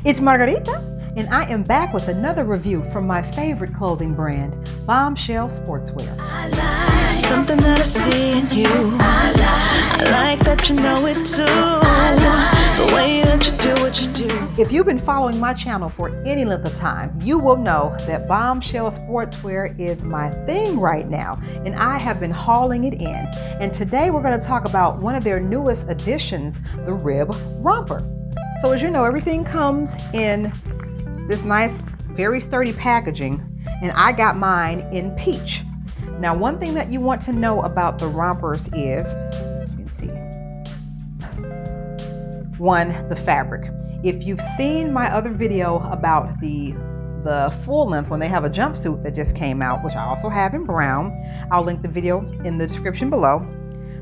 It's Margarita, and I am back with another review from my favorite clothing brand, Bombshell Sportswear. I like something that I see in you. I like that you know it too. I like the way that you do what you do. If you've been following my channel for any length of time, you will know that Bombshell Sportswear is my thing right now, and I have been hauling it in. And today we're going to talk about one of their newest additions, the rib romper. So as you know, everything comes in this nice, very sturdy packaging, and I got mine in peach. Now, one thing that you want to know about the rompers is, you can see, one, the fabric. If you've seen my other video about the full length, when they have a jumpsuit that just came out, which I also have in brown, I'll link the video in the description below.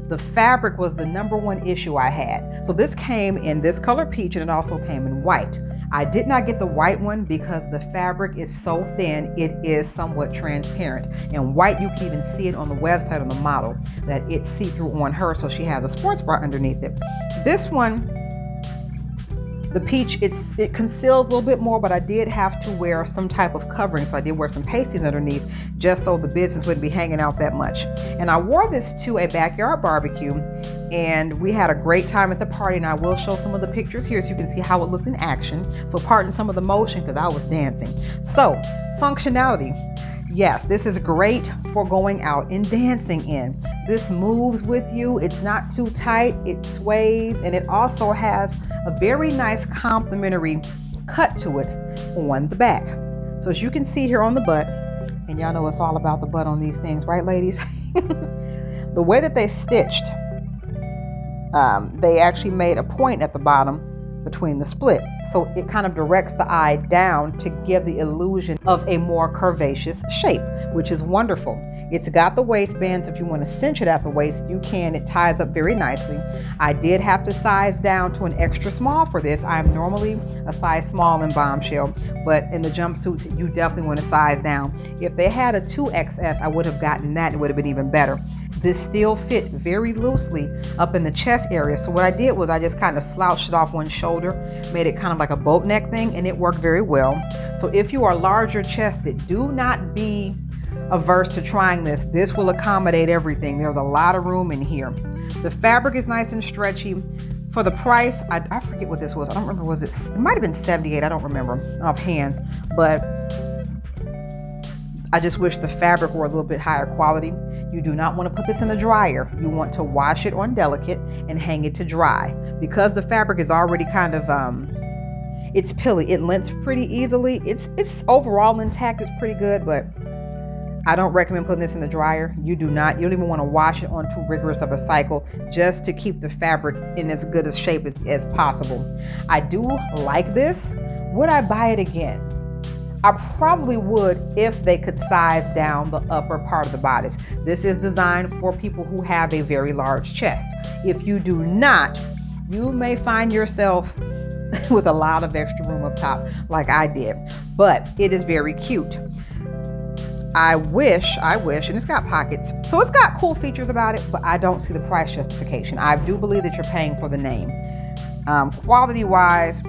The fabric was the #1 issue I had. So this came in this color peach, and it also came in white. I did not get the white one because the fabric is so thin, it is somewhat transparent. And white, you can even see it on the website on the model, that it's see-through on her, so she has a sports bra underneath it. This one, the peach, it conceals a little bit more, but I did have to wear some type of covering, so I did wear some pasties underneath just so the business wouldn't be hanging out that much. And I wore this to a backyard barbecue, and we had a great time at the party, and I will show some of the pictures here so you can see how it looked in action. So pardon some of the motion because I was dancing. So, functionality. Yes, this is great for going out and dancing in. This moves with you. It's not too tight. It sways, and it also has a very nice complimentary cut to it on the back. So as you can see here on the butt, and y'all know it's all about the butt on these things, right, ladies? The way that they stitched, they actually made a point at the bottom between the split. So it kind of directs the eye down to give the illusion of a more curvaceous shape, which is wonderful. It's got the waistband, so if you want to cinch it at the waist, you can. It ties up very nicely. I did have to size down to an extra small for this. I'm normally a size small in Bombshell, but in the jumpsuits, you definitely want to size down. If they had a 2XS, I would have gotten that. It would have been even better. This still fit very loosely up in the chest area. So what I did was I just kind of slouched it off one shoulder, made it kind of like a boat neck thing, and it worked very well. So if you are larger chested, do not be averse to trying this. This will accommodate everything. There's a lot of room in here. The fabric is nice and stretchy. For the price, I forget what this was. I don't remember, it might have been $78. I don't remember offhand, but I just wish the fabric were a little bit higher quality. You do not want to put this in the dryer. You want to wash it on delicate and hang it to dry. Because the fabric is already kind of, it's pilly. It lents pretty easily. It's overall intact. It's pretty good, but I don't recommend putting this in the dryer. You don't even want to wash it on too rigorous of a cycle, just to keep the fabric in as good a shape as possible. I do like this. Would I buy it again? I probably would if they could size down the upper part of the bodice. This is designed for people who have a very large chest. If you do not, you may find yourself with a lot of extra room up top like I did, but it is very cute. I wish, and it's got pockets, so it's got cool features about it, but I don't see the price justification. I do believe that you're paying for the name. Quality-wise,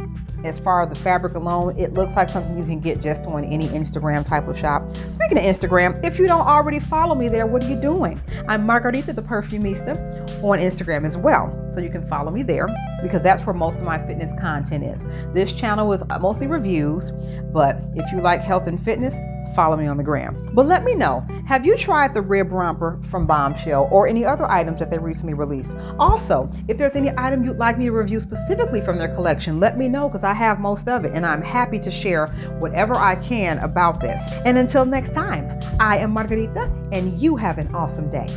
as far as the fabric alone, it looks like something you can get just on any Instagram type of shop. Speaking of Instagram, if you don't already follow me there, what are you doing? I'm Margarita the Perfumista on Instagram as well. So you can follow me there because that's where most of my fitness content is. This channel is mostly reviews, but if you like health and fitness, follow me on the gram. But let me know, have you tried the rib romper from Bombshell or any other items that they recently released? Also, if there's any item you'd like me to review specifically from their collection, let me know because I have most of it and I'm happy to share whatever I can about this. And until next time, I am Margarita and you have an awesome day.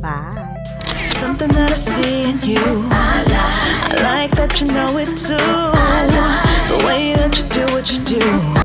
Bye. Something that I see in you. I like that you know it too. I like the way that you do what you do.